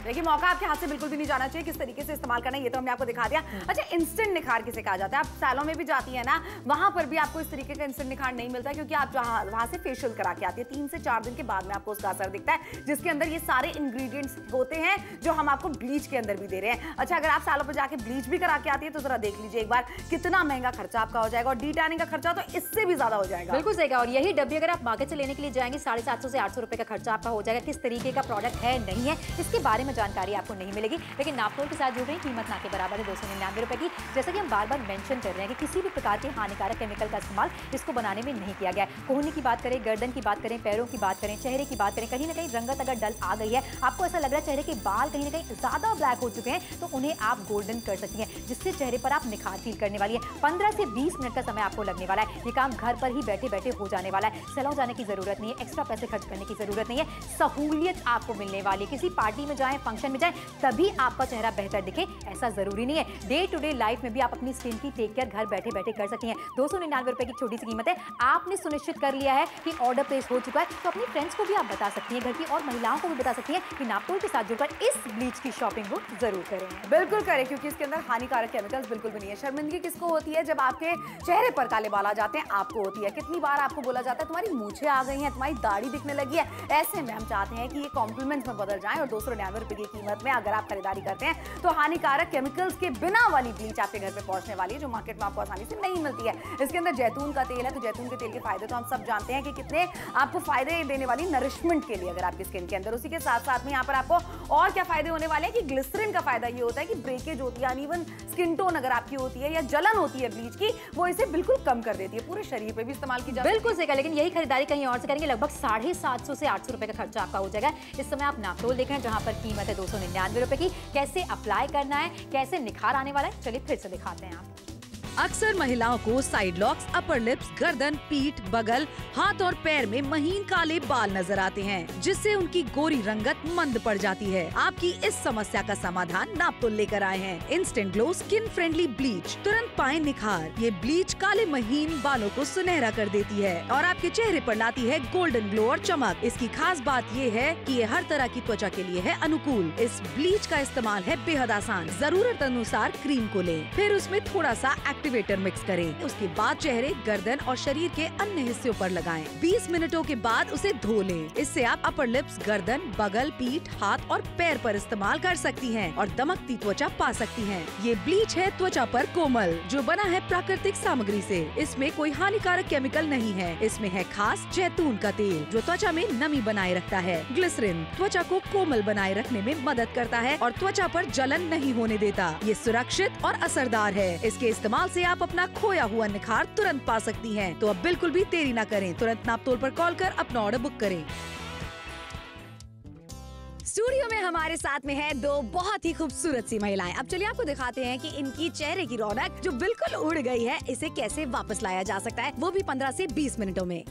Speaker 3: देखिए मौका आपके हाथ से बिल्कुल भी नहीं जाना चाहिए, किस तरीके से इस्तेमाल करना है ये तो हमने आपको दिखा दिया। अच्छा, इंस्टेंट निखार किसे कहा जाता है? आप सैलों में भी जाती है ना, वहां पर भी आपको इस तरीके का इंस्टेंट निखार नहीं मिलता, क्योंकि आप वहां से फेशियल करा के आती है 3 से 4 दिन के बाद में आपको उसका असर दिखता है, जिसके अंदर ये सारे इंग्रेडिएंट्स होते हैं जो हम आपको ब्लीच के अंदर भी दे रहे हैं। अच्छा, अगर आप सैलों पर जाके ब्लीच भी करा के आती है तो जरा देख लीजिए एक बार कितना महंगा खर्चा आपका हो जाएगा, और डी-टैनिंग का खर्चा तो इससे भी ज्यादा हो जाएगा।
Speaker 5: बिल्कुल सही कहा। और यही डब्बी अगर आप मार्केट से लेने के लिए जाएंगे 750 से 800 रुपए का खर्चा आपका हो जाएगा। किस तरीके का प्रोडक्ट है नहीं है इसके बारे में जानकारी आपको नहीं मिलेगी, लेकिन नापतोल के साथ जुड़ रही कीमत ना के बराबर है 299 रुपए की। जैसा कि हम बार बार मेंशन कर रहे हैं कि किसी भी प्रकार के हानिकारक केमिकल का इस्तेमाल इसको बनाने में नहीं किया गया है। कोहनी की बात करें, गर्दन की बात करें, पैरों की बात करें, चेहरे की बात करें, कहीं ना कहीं रंगत अगर डल आ गई है, आपको ऐसा लग रहा है चेहरे के बाल कहीं ना कहीं ज्यादा ब्लैक हो चुके हैं, तो उन्हें आप गोल्डन कर सकती हैं, जिससे चेहरे पर आप निखार फील करने वाली है। 15 से 20 मिनट का समय आपको लगने वाला है। ये काम घर पर ही बैठे बैठे हो जाने वाला है। सैलून जाने की जरूरत नहीं है, एक्स्ट्रा पैसे खर्च करने की जरूरत नहीं है, सहूलियत आपको मिलने वाली है। किसी पार्टी में जाएं, फंक्शन में जाएं, तभी आपका चेहरा बेहतर दिखे ऐसा जरूरी नहीं है। डे टू डे लाइफ में भी आप अपनी स्किन की टेक केयर घर बैठे बैठे कर सकती हैं। 299 रुपए की छोटी सी कीमत है। आपने सुनिश्चित कर लिया है कि ऑर्डर प्लेस हो चुका है, तो अपनी फ्रेंड्स को भी आप बता सकती हैं, घर की और महिलाओं को भी बता सकती हैं कि नापतोल के साथ जुड़कर इस ब्लीच की शॉपिंग को जरूर करें।
Speaker 3: बिल्कुल करें, क्योंकि इसके अंदर हानिकारक केमिकल्स बिल्कुल भी नहीं है। शर्मिंदगी किसको होती है? जब आपके चेहरे पर काले बाल आ जाते हैं, आपको होती है। कितनी बार आपको बोला जाता है तुम्हारी मूछें आ गई हैं, तुम्हारी दाढ़ी दिखने लगी है। ऐसे में हम चाहते हैं कि ये कॉम्प्लीमेंट्स में बदल जाएं, और 299 रुपए की कीमत में अगर आप खरीदारी करते हैं तो हानिकारक केमिकल्स के बिना वाली ब्लीच आपके घर पे पहुंचने वाली है, जो मार्केट में आपको आसानी से नहीं मिलती है। इसके अंदर जैतून का तेल है, तो जैतून के तेल के फायदे तो हम सब जानते हैं कि कितने आपको फायदे देने वाली नरिशमेंट के लिए अगर आपकी स्किन के अंदर। उसी के साथ साथ में यहाँ पर आपको और क्या फायदे होने वाले हैं कि ग्लिसरीन का फायदा ये होता है कि ब्रेकेज होती है, अनइवन स्किन टोन अगर आपकी होती है या जलन होती है ब्लीच की, वो इसे बिल्कुल कम कर देती है। पूरे शरीर पे भी इस्तेमाल की जाती है।
Speaker 5: बिल्कुल सही कहा, लेकिन यही खरीदारी कहीं और से करेंगे लगभग 750 से 800 रुपए का खर्चा आपका हो जाएगा। इस समय आप नापतोल देखें जहां पर कीमत है 299 रुपए की। कैसे अप्लाई करना है, कैसे निखार आने वाला है, चलिए फिर से दिखाते हैं आप।
Speaker 1: अक्सर महिलाओं को साइड लॉक्स, अपर लिप्स, गर्दन, पीठ, बगल, हाथ और पैर में महीन काले बाल नजर आते हैं, जिससे उनकी गोरी रंगत मंद पड़ जाती है। आपकी इस समस्या का समाधान नापतोल लेकर आए हैं। Instant glow skin friendly bleach, तुरंत पाए निखार। ये ब्लीच काले महीन बालों को सुनहरा कर देती है और आपके चेहरे पर लाती है गोल्डन ग्लो और चमक। इसकी खास बात ये है कि ये हर तरह की त्वचा के लिए है अनुकूल। इस ब्लीच का इस्तेमाल है बेहद आसान। जरूरत अनुसार क्रीम को लें, फिर उसमें थोड़ा सा एक्टिवेटर मिक्स करें। उसके बाद चेहरे, गर्दन और शरीर के अन्य हिस्सों पर लगाएं। 20 मिनटों के बाद उसे धो लें। इससे आप अपर लिप्स, गर्दन, बगल, पीठ, हाथ और पैर पर इस्तेमाल कर सकती हैं और दमकती त्वचा पा सकती हैं। ये ब्लीच है त्वचा पर कोमल, जो बना है प्राकृतिक सामग्री से। इसमें कोई हानिकारक केमिकल नहीं है। इसमें है खास जैतून का तेल, जो त्वचा में नमी बनाए रखता है। ग्लिसरीन त्वचा को कोमल बनाए रखने में मदद करता है और त्वचा पर जलन नहीं होने देता। ये सुरक्षित और असरदार है। इसके इस्तेमाल से आप अपना खोया हुआ निखार तुरंत पा सकती हैं। तो अब बिल्कुल भी देरी न करें, तुरंत नापतोल पर कॉल कर अपना ऑर्डर बुक करें।
Speaker 2: स्टूडियो में हमारे साथ में है दो बहुत ही खूबसूरत सी महिलाएं। अब चलिए आपको दिखाते हैं कि इनकी चेहरे की रौनक जो बिल्कुल उड़ गई है, इसे कैसे वापस लाया जा सकता है, वो भी 15 से 20 मिनटों में।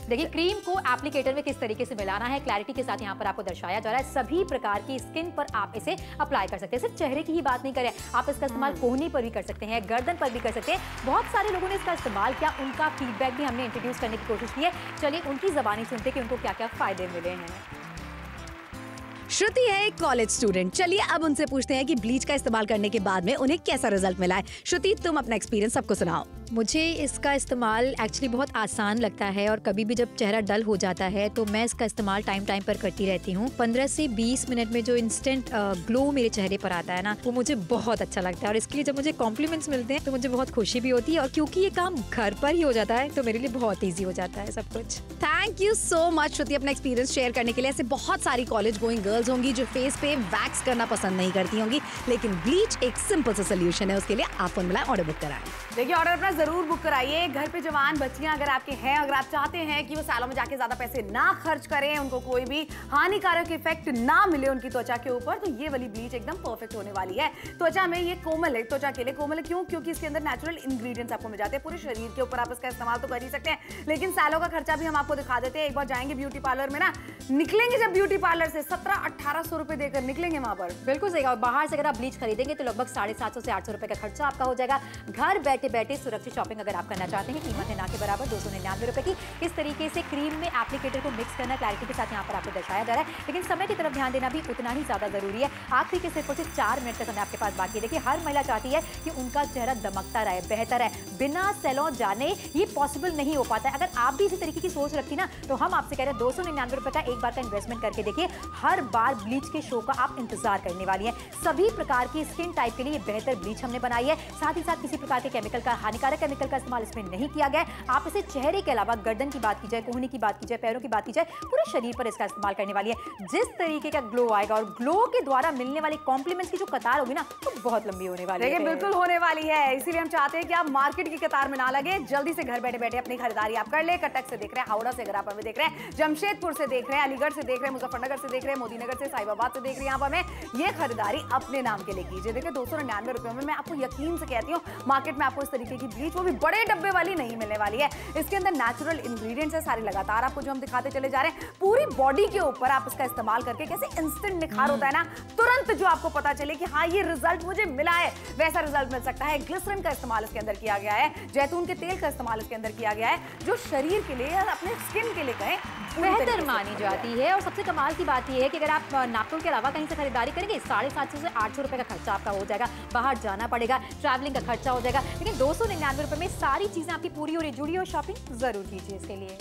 Speaker 5: देखिए, क्रीम को एप्लीकेटर में किस तरीके से मिलाना है क्लैरिटी के साथ यहाँ पर आपको दर्शाया जा रहा है। सभी प्रकार की स्किन पर आप इसे अप्लाई कर सकते हैं। सिर्फ चेहरे की ही बात नहीं करें, आप इसका इस्तेमाल कोहनी पर भी कर सकते हैं, गर्दन पर भी कर सकते हैं। बहुत सारे लोगों ने इसका इस्तेमाल किया, उनका फीडबैक भी हमने इंट्रोड्यूस करने की कोशिश की है। चलिए उनकी जबानी सुनते कि उनको क्या क्या फायदे मिले हैं।
Speaker 2: श्रुति है एक कॉलेज स्टूडेंट। चलिए अब उनसे पूछते हैं कि ब्लीच का इस्तेमाल करने के बाद में उन्हें कैसा रिजल्ट मिला है। श्रुति, तुम अपना एक्सपीरियंस सबको सुनाओ।
Speaker 4: मुझे इसका इस्तेमाल एक्चुअली बहुत आसान लगता है, और कभी भी जब चेहरा डल हो जाता है तो मैं इसका इस्तेमाल टाइम पर करती रहती हूँ। 15 से 20 मिनट में जो इंस्टेंट ग्लो मेरे चेहरे पर आता है ना, वो मुझे बहुत अच्छा लगता है। और इसके लिए जब मुझे कॉम्प्लीमेंट्स मिलते हैं तो मुझे बहुत खुशी भी होती है, और क्योंकि ये काम घर पर ही हो जाता है तो मेरे लिए बहुत ईजी हो जाता है सब कुछ।
Speaker 2: थैंक यू सो मच श्रुति अपना एक्सपीरियंस शेयर करने के लिए। ऐसे बहुत सारी कॉलेज गोइंग गर्ल्स होंगी जो फेस पे वैक्स करना पसंद नहीं करती होंगी, लेकिन ब्लीच एक सिंपल सा सोल्यूशन है। उसके लिए आप फोन मिलाएं, ऑर्डर बुक कराएं।
Speaker 3: देखिए, ऑर्डर अपना जरूर बुक कराइए। घर पे जवान बच्चियां अगर आपके हैं, अगर आप चाहते हैं कि वो सैलून में जाके ज्यादा पैसे ना खर्च करें, उनको कोई भी हानिकारक इफेक्ट ना मिले उनकी त्वचा के ऊपर, तो ये वाली ब्लीच एकदम परफेक्ट होने वाली है। त्वचा में ये कोमल है, त्वचा के लिए कोमल है। क्यों? क्योंकि इसके अंदर नेचुरल इंग्रेडिएंट्स आपको मिल जाते हैं। पूरे शरीर के ऊपर आप इसका इस्तेमाल तो कर ही सकते हैं, लेकिन सैलून का खर्चा भी हम आपको दिखा देते हैं। एक बार जाएंगे ब्यूटी पार्लर में ना, निकलेंगे जब ब्यूटी पार्लर से 1700-1800 रुपए देकर निकलेंगे वहां पर।
Speaker 5: बिल्कुल सही। और बाहर से अगर आप ब्लीच खरीदेंगे तो लगभग 750 से 800 रुपए का खर्चा आपका हो जाएगा। घर बैठे बैठे बैठे सुरक्षित शॉपिंग अगर आप करना चाहते हैं, कीमत है ना के बराबर 299 रुपए की। इस तरीके से क्रीम में एप्लीकेटर को मिक्स करना क्लैरिटी के साथ यहाँ पर आपको दर्शाया जा रहा है, लेकिन समय की तरफ ध्यान देना भी उतना ही ज्यादा जरूरी है। आखिरी के सिर्फ और सिर्फ 4 मिनट का समय आपके पास बाकी है। देखिए, हर महिला चाहती है कि उनका चेहरा दमकता रहे, बेहतर है, बिना सैलून जाने ये पॉसिबल नहीं हो पाता है। अगर आप भी इसी तरीके की सोच रखती ना, तो हम आपसे कह रहे हैं 299 रुपए का एक बार का इन्वेस्टमेंट करके देखिए। हर बार ब्लीच के शो का आप इंतजार करने वाली है। सभी प्रकार की स्किन टाइप के लिए बेहतर ब्लीच हमने बनाई है। साथ ही साथ किसी प्रकार के केमिकल का, हानिकारक केमिकल का इस्तेमाल इसमें नहीं किया गया है। आप इसे चेहरे के अलावा गर्दन की बात की जाए, कोहनी की बात की जाए, पैरों की बात की जाए, पूरे शरीर पर इसका इस्तेमाल करने वाली है। जिस तरीके का ग्लो आएगा और ग्लो के द्वारा मिलने वाली कॉम्प्लीमेंट्स की जो कतार होगी ना, तो बहुत लंबी होने वाली है।
Speaker 3: बिल्कुल होने वाली है, इसीलिए हम चाहते हैं कि आप मार्केट की कतार में ना लगे, जल्दी से घर बैठे बैठे अपनी खरीदारी आप कर ले। कटक से देख रहे हैं, हावड़ा से अगर आप हमें देख रहे हैं, जमशेदपुर से देख रहे हैं, अलीगढ़ से देख रहे हैं, मुजफ्फरनगर से देख रहे हैं, मोदीनगर से, साहिबाबाद से देख रहे हैं, आप हमें ये खरीदारी अपने नाम के लिए कीजिए। देखिए 299 रुपए में मैं आपको यकीन से कहती हूँ, मार्केट में आपको इस तरीके की ब्लीच, वो भी बड़े डब्बे वाली, नहीं मिलने वाली है। इसके अंदर नेचुरल इंग्रेडिएंट्स है सारे, लगातार आपको जो हम दिखाते चले जा रहे हैं। पूरी बॉडी के ऊपर आप इसका इस्तेमाल करके कैसे इंस्टेंट निखार होता है ना, तुरंत जो आपको पता चले कि हाँ ये रिजल्ट मुझे मिला है, वैसा रिजल्ट मिल सकता है। ग्लिसरीन का इस्तेमाल इसके अंदर किया गया है, जैतून के तेल का इस्तेमाल इसके अंदर किया गया है, जो शरीर के लिए, अपने स्किन के लिए कहें,
Speaker 5: बेहतर मानी जाती है। और सबसे कमाल की बात यह है कि अगर आप नापतोल के अलावा कहीं से खरीदारी करेंगे, 750 से 800 रुपए का खर्चा आपका हो जाएगा। बाहर जाना पड़ेगा, ट्रैवलिंग का खर्चा हो जाएगा, लेकिन 299 रुपए में सारी चीजें आपकी पूरी और जुड़ी। और शॉपिंग जरूर कीजिए इसके लिए।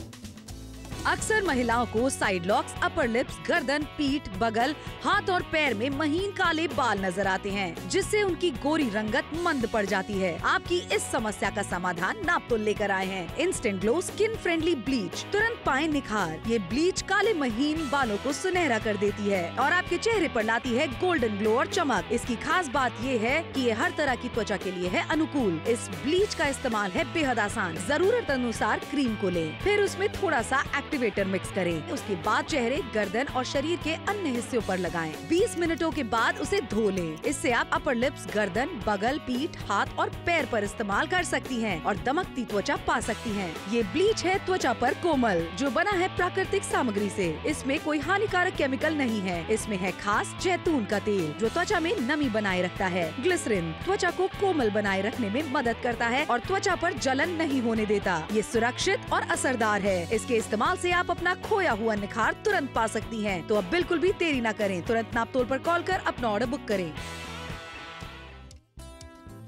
Speaker 1: अक्सर महिलाओं को साइड लॉक्स, अपर लिप्स, गर्दन, पीठ, बगल, हाथ और पैर में महीन काले बाल नजर आते हैं, जिससे उनकी गोरी रंगत मंद पड़ जाती है। आपकी इस समस्या का समाधान नापतोल लेकर आए हैं। Instant glow skin friendly bleach, तुरंत पाए निखार। ये ब्लीच काले महीन बालों को सुनहरा कर देती है और आपके चेहरे पर लाती है गोल्डन ग्लो और चमक। इसकी खास बात ये है कि ये हर तरह की त्वचा के लिए है अनुकूल। इस ब्लीच का इस्तेमाल है बेहद आसान। जरूरत अनुसार क्रीम को लें, फिर उसमें थोड़ा सा एक्टिवेटर मिक्स करें। उसके बाद चेहरे, गर्दन और शरीर के अन्य हिस्सों पर लगाएं। 20 मिनटों के बाद उसे धो लें। इससे आप अपर लिप्स, गर्दन, बगल, पीठ, हाथ और पैर पर इस्तेमाल कर सकती हैं और दमकती त्वचा पा सकती हैं। ये ब्लीच है त्वचा पर कोमल, जो बना है प्राकृतिक सामग्री से। इसमें कोई हानिकारक केमिकल नहीं है। इसमें है खास जैतून का तेल, जो त्वचा में नमी बनाए रखता है। ग्लिसरीन त्वचा को कोमल बनाए रखने में मदद करता है और त्वचा पर जलन नहीं होने देता। ये सुरक्षित और असरदार है। इसके इस्तेमाल से आप अपना खोया हुआ निखार तुरंत पा सकती हैं। तो अब बिल्कुल भी देरी न करें, तुरंत नापतोल पर कॉल कर अपना ऑर्डर बुक करें।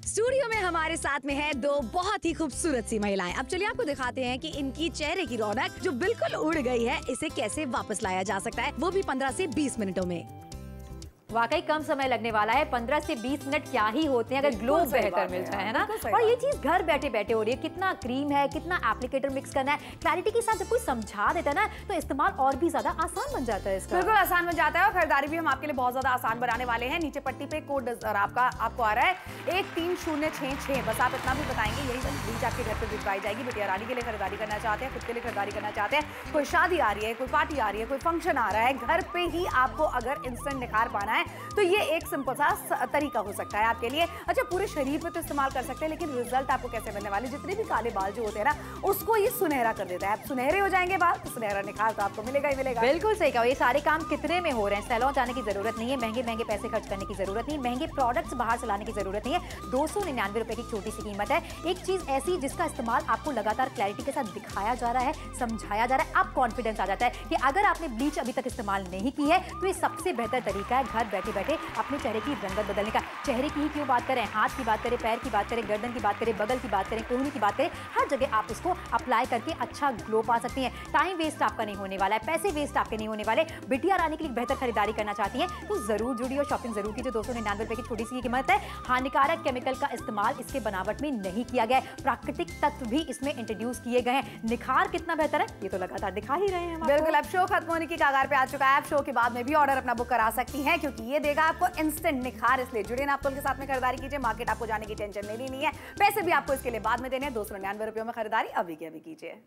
Speaker 2: स्टूडियो में हमारे साथ में है दो बहुत ही खूबसूरत सी महिलाएं। अब चलिए आपको दिखाते हैं कि इनकी चेहरे की रौनक जो बिल्कुल उड़ गई है, इसे कैसे वापस लाया जा सकता है, वो भी 15 से 20 मिनटों में।
Speaker 5: वाकई कम समय लगने वाला है। 15 से 20 मिनट क्या ही होते हैं अगर ग्लो बेहतर मिल जाए, है ना। और ये चीज घर बैठे बैठे हो रही है। कितना क्रीम है, कितना एप्लीकेटर मिक्स करना है, क्लैरिटी के साथ जब कोई समझा देता है ना, तो इस्तेमाल और भी ज्यादा आसान बन जाता है इसका।
Speaker 3: बिल्कुल आसान बन जाता है और खरीदारी भी हम आपके लिए बहुत ज्यादा आसान बनाने वाले हैं। नीचे पट्टी पे कोड आपको आ रहा है 13066। बस आप इतना भी बताएंगे, यही ब्लीच आपके घर पे भिजवाई जाएगी। बिटिया रानी के लिए खरीदारी करना चाहते हैं, खुद के लिए खरीदारी करना चाहते हैं, कोई शादी आ रही है, कोई पार्टी आ रही है, कोई फंक्शन आ रहा है, घर पे ही आपको अगर इंस्टेंट निखार पाना है, तो ये एक सिंपल सा तरीका हो सकता है आपके लिए। अच्छा, पूरे शरीर पे तो इस्तेमाल कर सकते हैं, लेकिन रिजल्ट आपको कैसे बनने वाले, जितने भी काले बाल जो होते हैं ना, उसको ये सुनहरा कर देता है। आप सुनहरे हो जाएंगे बाल, तो सुनहरा निखार तो आपको मिलेगा ही मिलेगा।
Speaker 5: बिल्कुल सही कहा। ये सारे काम कितने में हो रहे हैं, सैलून जाने की जरूरत नहीं है, महंगे महंगे पैसे खर्च करने की जरूरत नहीं, महंगे प्रोडक्ट्स बाहर से लाने की जरूरत नहीं है। 299 रुपए की छोटी सी कीमत है। एक चीज ऐसी जिसका इस्तेमाल आपको लगातार क्लैरिटी के साथ दिखाया जा रहा है, समझाया जा रहा है, आप कॉन्फिडेंस आ जाता है कि अगर आपने ब्लीच अभी तक इस्तेमाल नहीं की है, तो ये सबसे बेहतर तरीका है घर बैठे बैठे अपने चेहरे की रंगत बदलने का। चेहरे की ही क्यों बात करें, हाथ की बात करें, पैर की बात करें, गर्दन की बात करें, बगल की बात करें, कोहनी की बात करें, हर जगह आप उसको अप्लाई करके अच्छा ग्लो पा सकती हैं। टाइम वेस्ट आपका नहीं होने वाला है, पैसे वेस्ट आपके नहीं होने वाले। बिटिया रानी के लिए बेहतर खरीदारी करना चाहती हैं तो जरूर जुड़िए और शॉपिंग जरूर कीजिए। 299 रुपए की छोटी सी कीमत है। हानिकारक केमिकल का इस्तेमाल इसके बनावट में नहीं किया गया है, प्राकृतिक तत्व भी इसमें इंट्रोड्यूस किए गए हैं। निखार कितना बेहतर है ये तो लगातार दिखा ही रहे हैं।
Speaker 3: बिल्कुल, अब शो खत्म होने की कगार पे आ चुका है। आप शो के बाद में भी ऑर्डर अपना बुक करा सकती हैं, क्योंकि ये देगा आपको इंस्टेंट निखार। इसलिए जुड़े नापतोल के साथ में खरीदारी कीजिए। मार्केट आपको जाने की टेंशन लेनी नहीं है, पैसे भी आपको इसके लिए बाद में देने हैं। 299 रुपयों में खरीदारी अभी के अभी कीजिए।